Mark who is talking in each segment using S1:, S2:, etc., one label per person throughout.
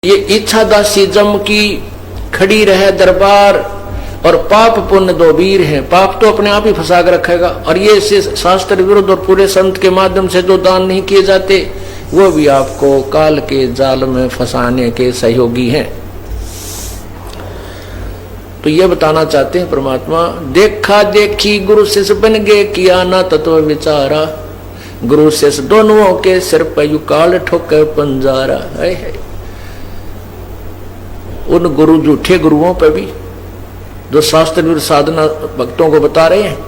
S1: ये इच्छा दासी जम की खड़ी रहे दरबार, और पाप पुण्य दो वीर हैं। पाप तो अपने आप ही फंसा कर रखेगा, और ये शास्त्र विरुद्ध और पूरे संत के माध्यम से जो दान नहीं किए जाते वो भी आपको काल के जाल में फंसाने के सहयोगी हैं। तो ये बताना चाहते हैं परमात्मा, देखा देखी गुरु शिष्य बन गए, किया ना तत्व विचारा, गुरु शिष्य दोनों के सिर पर युकाल ठोकर पंजारा। है उन गुरु झूठे गुरुओं पर भी जो शास्त्र विरुद्ध साधना भक्तों को बता रहे हैं,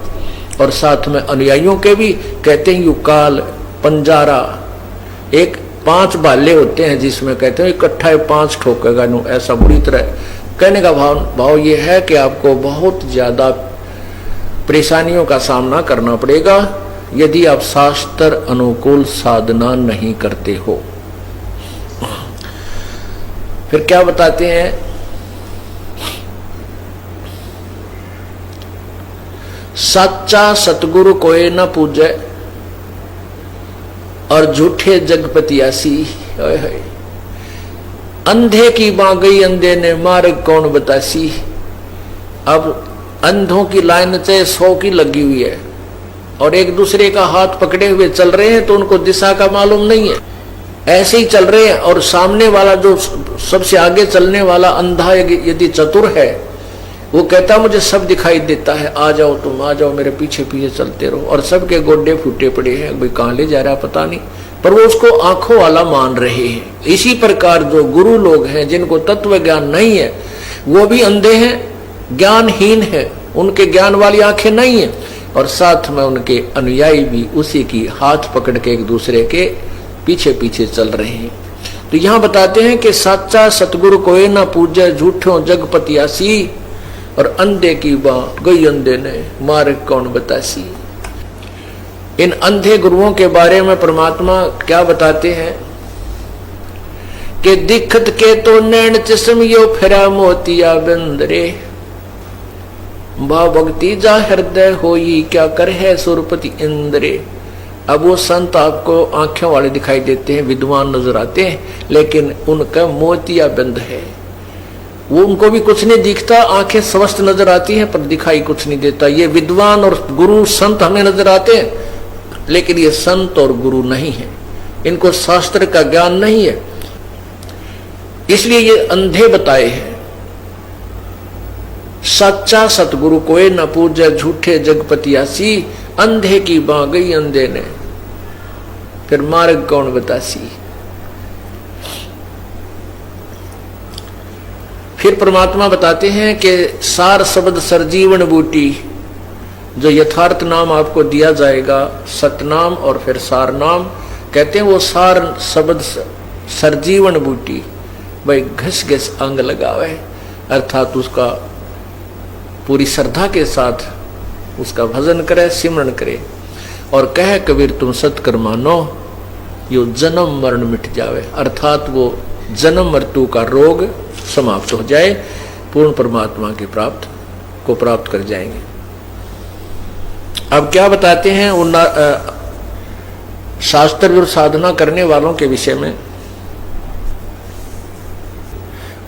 S1: और साथ में अनुयायियों के भी कहते हैं युकाल पंजारा। एक 5 भाले होते हैं जिसमें कहते हैं इकट्ठा 5 ठोकेगा, ऐसा बुरी तरह। कहने का भाव ये है कि आपको बहुत ज्यादा परेशानियों का सामना करना पड़ेगा यदि आप शास्त्र अनुकूल साधना नहीं करते हो। फिर क्या बताते हैं, सच्चा सतगुरु कोई न पूजे, और झूठे जगपतियासी। अंधे की बां गई अंधे ने, मार्ग कौन बतासी। अब अंधों की लाइन से 100 की लगी हुई है, और एक दूसरे का हाथ पकड़े हुए चल रहे हैं, तो उनको दिशा का मालूम नहीं है, ऐसे ही चल रहे हैं। और सामने वाला जो सबसे आगे चलने वाला अंधा यदि चतुर है, वो कहता मुझे सब दिखाई देता है, आ जाओ तुम, आ जाओ, मेरे पीछे पीछे चलते रहो। और सबके गोड्डे फूटे पड़े हैं, भाई कहां ले जा रहा पता नहीं, पर वो उसको आंखों वाला मान रहे हैं। इसी प्रकार जो गुरु लोग हैं जिनको तत्व ज्ञान नहीं है, वो भी अंधे हैं, ज्ञानहीन है, उनके ज्ञान वाली आंखें नहीं है, और साथ में उनके अनुयायी भी उसी की हाथ पकड़ के एक दूसरे के पीछे पीछे चल रहे हैं। तो यहाँ बताते हैं कि सच्चा सतगुरु कोई ना पूजे, झूठों जगपतियासी, और अंधे की बात गई अंधे ने, मार्ग कौन बतासी। इन अंधे गुरुओं के बारे में परमात्मा क्या बताते हैं कि दिखत के तो नैन चश्मियो फिरा मोतिया बंदरे, भाव भक्ति जा हृदय होई, क्या कर है सुरपति इंद्रे। अब वो संत आपको आंखों वाले दिखाई देते हैं, विद्वान नजर आते हैं, लेकिन उनका मोतिया बंद है, वो उनको भी कुछ नहीं दिखता, आंखें स्वस्थ नजर आती हैं पर दिखाई कुछ नहीं देता। ये विद्वान और गुरु संत हमें नजर आते हैं, लेकिन ये संत और गुरु नहीं है, इनको शास्त्र का ज्ञान नहीं है, इसलिए ये अंधे बताए हैं। सच्चा सतगुरु कोई न पूजे, झूठे जगपतियासी, अंधे की बां गई अंधे ने, फिर मार्ग कौन बतासी। फिर परमात्मा बताते हैं कि सार शब्द सरजीवन बूटी, जो यथार्थ नाम आपको दिया जाएगा, सतनाम और फिर सार नाम, कहते हैं वो सार शब्द सरजीवन बूटी, भाई घस घस अंग लगावे, अर्थात उसका पूरी श्रद्धा के साथ उसका भजन करे, सिमरन करे, और कहे कबीर तुम सत्कर मानो, यो जन्म मरण मिट जावे, अर्थात वो जन्म मृत्यु का रोग समाप्त हो जाए, पूर्ण परमात्मा के प्राप्त कर जाएंगे। अब क्या बताते हैं उन शास्त्र विरुद्ध साधना करने वालों के विषय में।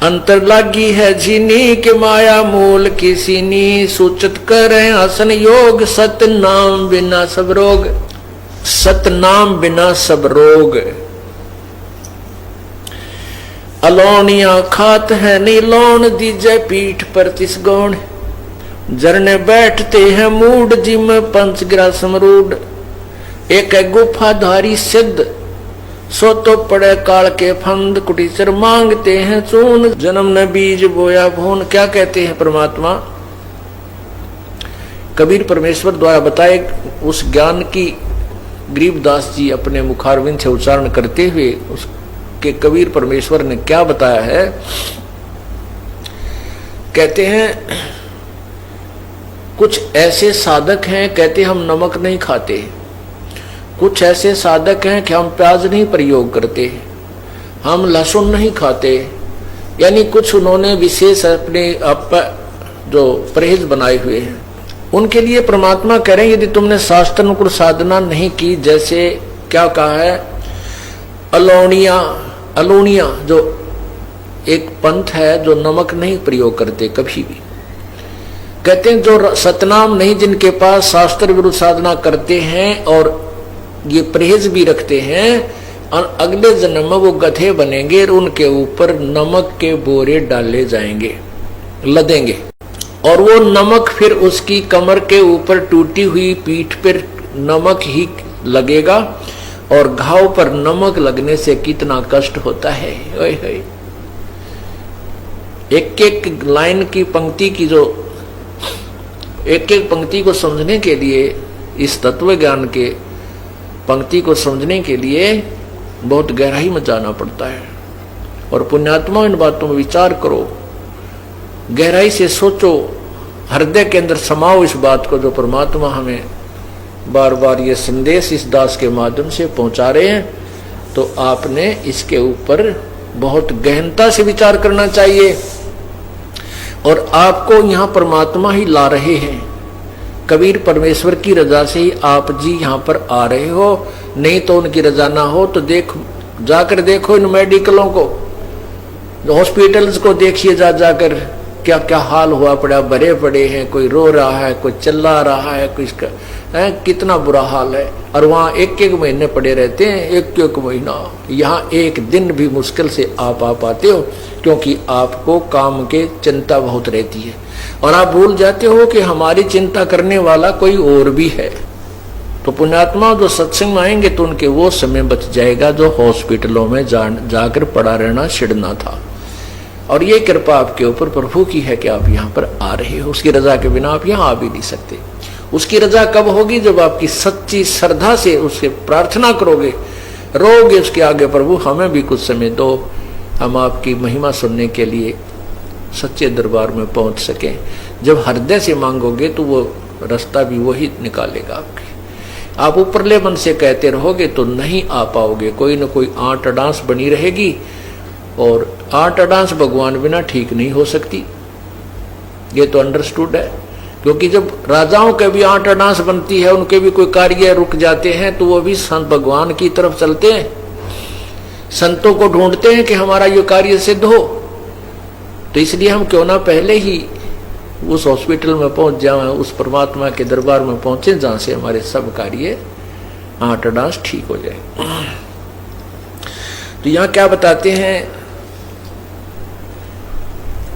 S1: अंतर लागी है जीनी के माया मूल की सीनी, सूचित करे आसन योग, सत नाम बिना सब रोग, सत नाम बिना सब रोग। अलोनिया खात है नीलोन, दीजे पीठ पर तिस गौण, जरने बैठते हैं मूड, जिम पंचग्रा समरूड, एक गुफाधारी सिद्ध, सो तो पड़े काल के फंद, कुटीचर मांगते हैं चून, जन्म न बीज बोया भून। क्या कहते हैं परमात्मा, कबीर परमेश्वर द्वारा बताए उस ज्ञान की गरीबदास जी अपने मुखारविंद से उच्चारण करते हुए उसके कबीर परमेश्वर ने क्या बताया है। कहते हैं कुछ ऐसे साधक हैं, कहते हम नमक नहीं खाते, कुछ ऐसे साधक हैं कि हम प्याज नहीं प्रयोग करते, हम लहसुन नहीं खाते, यानी कुछ उन्होंने विशेष अपने आप जो परहेज बनाए हुए हैं। उनके लिए परमात्मा कह रहे हैं यदि तुमने शास्त्र अनुकूल साधना नहीं की, जैसे क्या कहा है, अलोनिया, अलोनिया जो एक पंथ है जो नमक नहीं प्रयोग करते कभी भी। कहते हैं जो सतनाम नहीं, जिनके पास शास्त्र विरुद्ध साधना करते हैं और ये परहेज भी रखते हैं, और अगले जन्म में वो गधे बनेंगे और उनके ऊपर नमक के बोरे डाले जाएंगे, लदेंगे, और वो नमक फिर उसकी कमर के ऊपर टूटी हुई पीठ पर नमक ही लगेगा। और घाव पर नमक लगने से कितना कष्ट होता है। ओए होए, एक एक लाइन की पंक्ति की जो एक एक पंक्ति को समझने के लिए, इस तत्व ज्ञान के पंक्ति को समझने के लिए बहुत गहराई में जाना पड़ता है। और पुण्यात्मा इन बातों में विचार करो, गहराई से सोचो, हृदय के अंदर समाओ इस बात को जो परमात्मा हमें बार बार ये संदेश इस दास के माध्यम से पहुंचा रहे हैं। तो आपने इसके ऊपर बहुत गहनता से विचार करना चाहिए। और आपको यहाँ परमात्मा ही ला रहे हैं, कबीर परमेश्वर की रजा से ही आप जी यहाँ पर आ रहे हो, नहीं तो उनकी रजा ना हो तो जाकर देखो इन मेडिकलों को, हॉस्पिटल्स को देखिए, जाकर क्या क्या हाल हुआ पड़ा, भरे पड़े हैं, कोई रो रहा है, कोई चिल्ला रहा है, कोई इसका है, कितना बुरा हाल है। और वहाँ एक एक महीने पड़े रहते हैं, एक एक महीना। यहाँ एक दिन भी मुश्किल से आप आ पाते हो, क्योंकि आपको काम के चिंता बहुत रहती है और आप भूल जाते हो कि हमारी चिंता करने वाला कोई और भी है। तो पुण्यात्मा जो सत्संग में आएंगे तो उनके वो समय बच जाएगा जो हॉस्पिटलों में जाकर पड़ा रहना छिड़ना था। और ये कृपा आपके ऊपर प्रभु की है कि आप यहाँ पर आ रहे हो। उसकी रजा के बिना आप यहाँ आ भी नहीं सकते। उसकी रजा कब होगी? जब आपकी सच्ची श्रद्धा से उससे प्रार्थना करोगे, रोगे उसके आगे, प्रभु हमें भी कुछ समय दो, हम आपकी महिमा सुनने के लिए सच्चे दरबार में पहुंच सकें। जब हृदय से मांगोगे तो वो रास्ता भी वही निकालेगा आपके। आप ऊपरले मन से कहते रहोगे तो नहीं आ पाओगे, कोई न कोई आंट अडांस बनी रहेगी। और आंट अडांस भगवान बिना ठीक नहीं हो सकती, ये तो अंडरस्टूड है। क्योंकि जब राजाओं के भी आंट अडांस बनती है, उनके भी कोई कार्य रुक जाते हैं, तो वो भी संत भगवान की तरफ चलते हैं, संतों को ढूंढते हैं कि हमारा ये कार्य सिद्ध हो। तो इसलिए हम क्यों ना पहले ही उस हॉस्पिटल में पहुंच जाएं, उस परमात्मा के दरबार में पहुंचे जहां से हमारे सब कार्य आंट अडांस ठीक हो जाए। तो यहां क्या बताते हैं?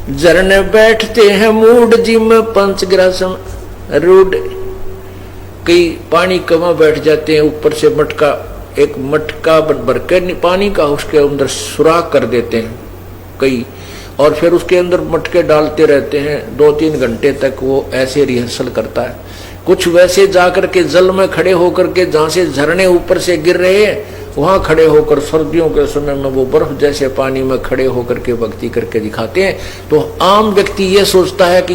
S1: झरने बैठते हैं मूड जिम पंचग्रासम रूड। कई पानी कमा बैठ जाते हैं, ऊपर से मटका, एक मटका भर के पानी का उसके अंदर सुराख कर देते हैं कई, और फिर उसके अंदर मटके डालते रहते हैं 2-3 घंटे तक। वो ऐसे रिहर्सल करता है। कुछ वैसे जाकर के जल में खड़े होकर के, जहां से झरने ऊपर से गिर रहे हैं, वहां खड़े होकर सर्दियों के समय में वो बर्फ जैसे पानी में खड़े होकर के भक्ति करके दिखाते हैं। तो आम व्यक्ति ये सोचता है कि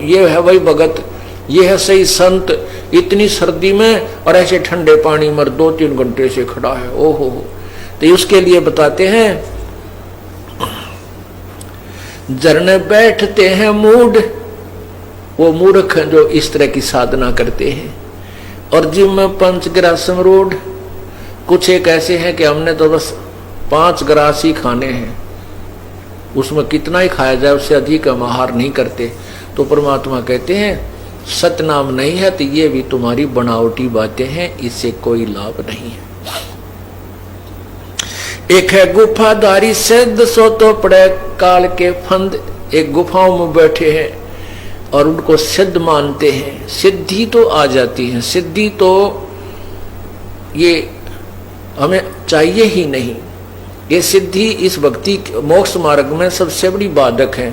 S1: ये है वही भगत, ये है सही संत, इतनी सर्दी में और ऐसे ठंडे पानी में 2-3 घंटे से खड़ा है। ओहो। तो उसके लिए बताते हैं, झरने बैठते हैं मूड, वो मूर्ख जो इस तरह की साधना करते हैं। और जिम में पंचग्रासम रोड, कुछ एक ऐसे हैं कि हमने तो बस 5 ग्रास ही खाने हैं, उसमें कितना ही खाया जाए उससे अधिक हम आहार नहीं करते। तो परमात्मा कहते हैं सतनाम नहीं है तो ये भी तुम्हारी बनावटी बातें हैं, इससे कोई लाभ नहीं है। एक है गुफाधारी सिद्ध, सो तो पड़े काल के फंद। एक गुफाओं में बैठे हैं और उनको सिद्ध मानते हैं, सिद्धि तो आ जाती है। सिद्धि तो ये हमें चाहिए ही नहीं। ये सिद्धि इस भक्ति मोक्ष मार्ग में सबसे बड़ी बाधक है।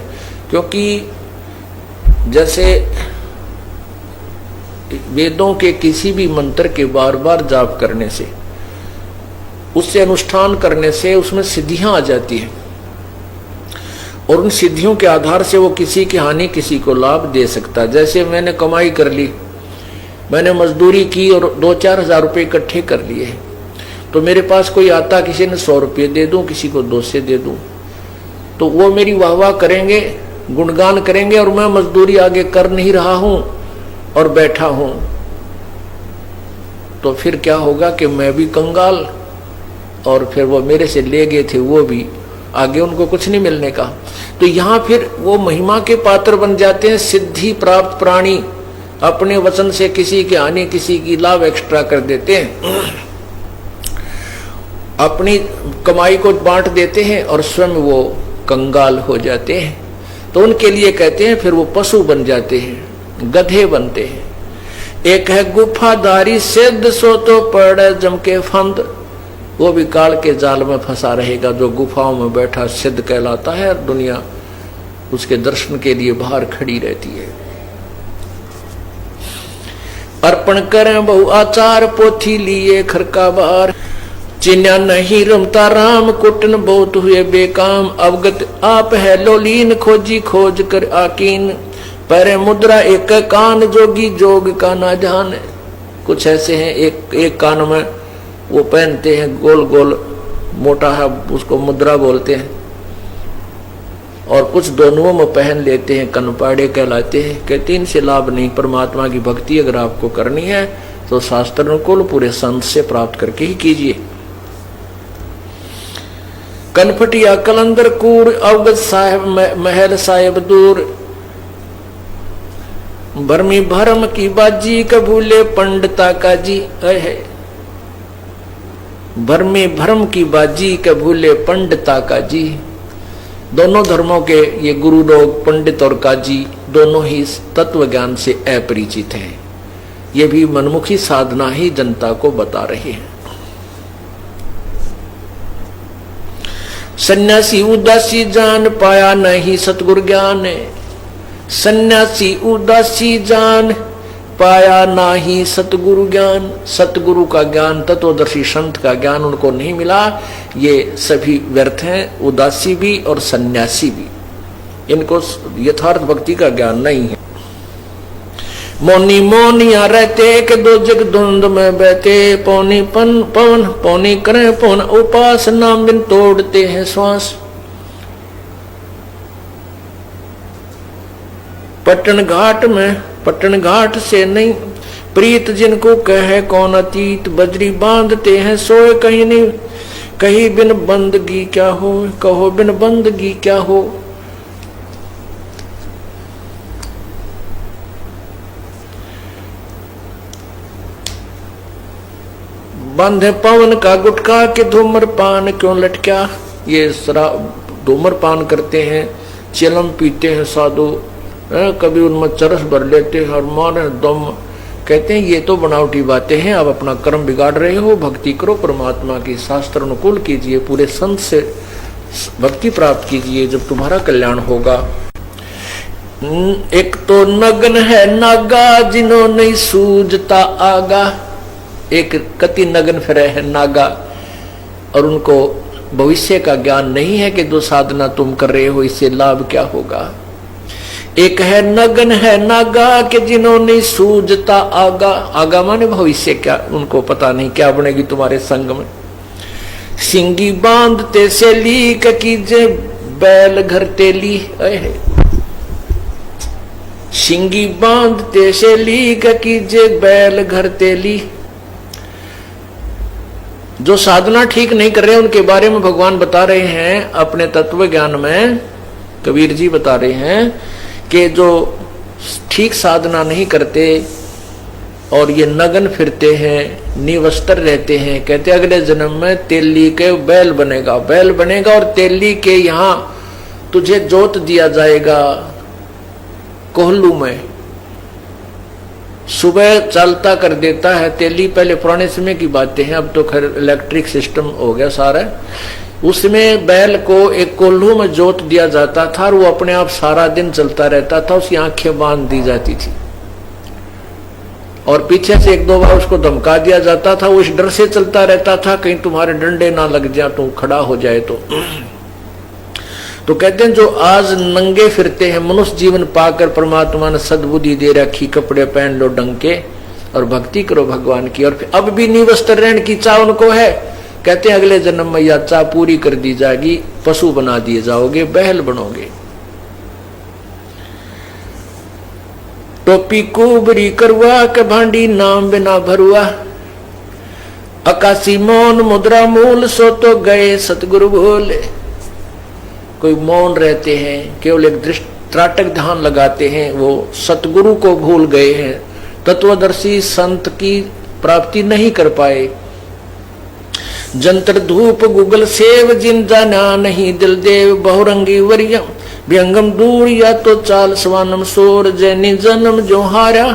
S1: क्योंकि जैसे वेदों के किसी भी मंत्र के बार बार जाप करने से, उससे अनुष्ठान करने से उसमें सिद्धियां आ जाती हैं, और उन सिद्धियों के आधार से वो किसी की हानि किसी को लाभ दे सकता है। जैसे मैंने कमाई कर ली, मैंने मजदूरी की और 2-4 हजार रुपये इकट्ठे कर लिए, तो मेरे पास कोई आता, किसी ने 100 रुपये दे दूं, किसी को 200 दे दूं, तो वो मेरी वाह वाह करेंगे, गुणगान करेंगे, और मैं मजदूरी आगे कर नहीं रहा हूं और बैठा हूं। तो फिर क्या होगा कि मैं भी कंगाल, और फिर वो मेरे से ले गए थे वो भी आगे उनको कुछ नहीं मिलने का। तो यहाँ फिर वो महिमा के पात्र बन जाते हैं। सिद्धि प्राप्त प्राणी अपने वचन से किसी के हानि किसी की लाभ एक्स्ट्रा कर देते हैं, अपनी कमाई को बांट देते हैं और स्वयं वो कंगाल हो जाते हैं। तो उनके लिए कहते हैं फिर वो पशु बन जाते हैं, गधे बनते हैं। एक है गुफाधारी सिद्ध सो तो पड़े जम के फंद, वो भी काल के जाल में फंसा रहेगा। जो गुफाओं में बैठा सिद्ध कहलाता है और दुनिया उसके दर्शन के लिए बाहर खड़ी रहती है। अर्पण करें बहु आचार पोथी लिए खरका बार, चिन्या नहीं रमता राम कुटन बहुत हुए बेकाम। अवगत आप है लोलीन खोजी खोज कर आकीन, पर मुद्रा एक कान जोगी जोग का ना जान। कुछ ऐसे हैं एक कान में वो पहनते हैं गोल गोल मोटा है, उसको मुद्रा बोलते हैं, और कुछ दोनों में पहन लेते हैं, कनपाड़े कहलाते हैं। कहते इनसे लाभ नहीं। परमात्मा की भक्ति अगर आपको करनी है तो शास्त्र अनुकूल पूरे संत से प्राप्त करके ही कीजिए। कनफटिया कलंदर कूड़ अवगत साहेब महल साहेब दूर, भरमी भरम की बाजी कबूले पंडिता का जी है। भरमी भरम की बाजी कबूले पंडिता का जी। दोनों धर्मों के ये गुरु लोग पंडित और काजी दोनों ही तत्व ज्ञान से अपरिचित हैं। ये भी मनमुखी साधना ही जनता को बता रहे हैं। सन्यासी उदासी जान पाया नहीं सतगुरु ज्ञान, सन्यासी उदासी जान पाया नाही सतगुरु ज्ञान। सतगुरु का ज्ञान, तत्वदर्शी संत का ज्ञान उनको नहीं मिला। ये सभी व्यर्थ हैं, उदासी भी और सन्यासी भी। इनको यथार्थ भक्ति का ज्ञान नहीं है। मौनी मौनिया रहते के दो जग धुंध में बहते, पौनी पन पवन पौनी करें पौन उपास नाम बिन तोड़ते हैं श्वास। पटन घाट से नहीं प्रीत जिनको कहे कौन अतीत, बजरी बांधते हैं सोए कहीं नहीं, कहीं बिन बंदगी क्या हो, कहो बिन बंदगी क्या हो। बांधे पवन का गुटका के धूम्रपान क्यों लटका। ये धूम्रपान करते हैं, चिलम पीते हैं साधु, कभी उनमें चरस भर लेते हैं और मारे दम। कहते हैं ये तो बनावटी बातें हैं, आप अपना कर्म बिगाड़ रहे हो। भक्ति करो परमात्मा की, शास्त्र अनुकूल कीजिए, पूरे संत से भक्ति प्राप्त कीजिए, जब तुम्हारा कल्याण होगा। एक तो नगन है नागा जिन्हों नहीं सूझता आगा। एक कति नगन फिर है नागा और उनको भविष्य का ज्ञान नहीं है कि जो साधना तुम कर रहे हो इससे लाभ क्या होगा। एक है नगन है नागा के जिन्होंने सूझता आगा। आगा माने भविष्य, क्या उनको पता नहीं क्या बनेगी तुम्हारे संग में। सिंगी बांधते से लीक कीजे बैल घर तेली है। सिंगी बांधते से लीक कीजे बैल घर तेली। जो साधना ठीक नहीं कर रहे उनके बारे में भगवान बता रहे हैं अपने तत्व ज्ञान में। कबीर जी बता रहे हैं कि जो ठीक साधना नहीं करते और ये नगन फिरते हैं, निवस्त्र रहते हैं, कहते अगले जन्म में तेली के बैल बनेगा और तेली के यहाँ तुझे जोत दिया जाएगा कोहलू में। सुबह चलता कर देता है तेली। पहले पुराने समय की बातें हैं, अब तो खैर इलेक्ट्रिक सिस्टम हो गया सारा। उसमें बैल को एक कोल्हू में जोत दिया जाता था और वो अपने आप सारा दिन चलता रहता था। उसकी आंखें बांध दी जाती थी और पीछे से एक दो बार उसको धमका दिया जाता था। वो इस डर से चलता रहता था कहीं तुम्हारे डंडे ना लग जाए, तो खड़ा हो जाए। तो कहते हैं जो आज नंगे फिरते हैं, मनुष्य जीवन पाकर परमात्मा ने सद्बुद्धि दे रखी, कपड़े पहन लो ढंग के और भक्ति करो भगवान की, और अब भी निवस्त्र रहने की चाह उनको है। कहते हैं अगले जन्म में यह चाह पूरी कर दी जाएगी, पशु बना दिए जाओगे, बैल बनोगे। टोपी कुबरी करवा के भांडी नाम बिना भरुआ, आकाशी मौन मुद्रा मूल सो तो गए सतगुरु बोले। कोई मौन रहते हैं, केवल एक दृष्टाटक ध्यान लगाते हैं, वो सतगुरु को भूल गए हैं, तत्वदर्शी संत की प्राप्ति नहीं कर पाए। जंतर धूप गूगल सेव जिन जाना नहीं दिल देव बहुरंगी वरियम व्यंगम दूर या तो चाल स्वानम सोर जैनी जन्म जो हारा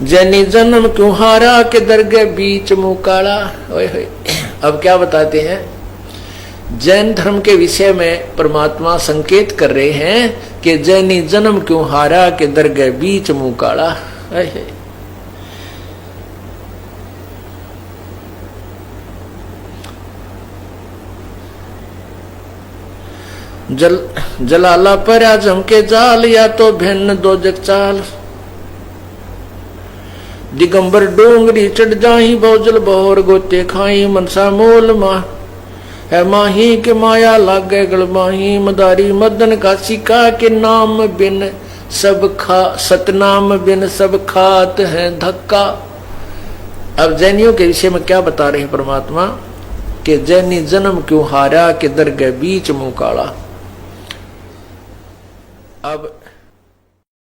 S1: जैनी जन्म क्यों हारा के दरगे बीच मुकाला। अब क्या बताते हैं, जैन धर्म के विषय में परमात्मा संकेत कर रहे हैं कि जैनी जन्म क्यों हारा के दरगे बीच मुकाला। जलाला पर आजम के जाल या तो भिन्न दो जग चाल दिगंबर डोंगरी चढ़ जाही बहुजल बहुर गोते खाई मनसा मोल माह है माही के माया लागे गल माही मदारी मदन का सिका के नाम बिन सब खा सतनाम बिन सब खात है धक्का। अब जैनियों के विषय में क्या बता रहे हैं परमात्मा कि जैनी जन्म क्यों हारा के दरगे बीच मुंह काला। अब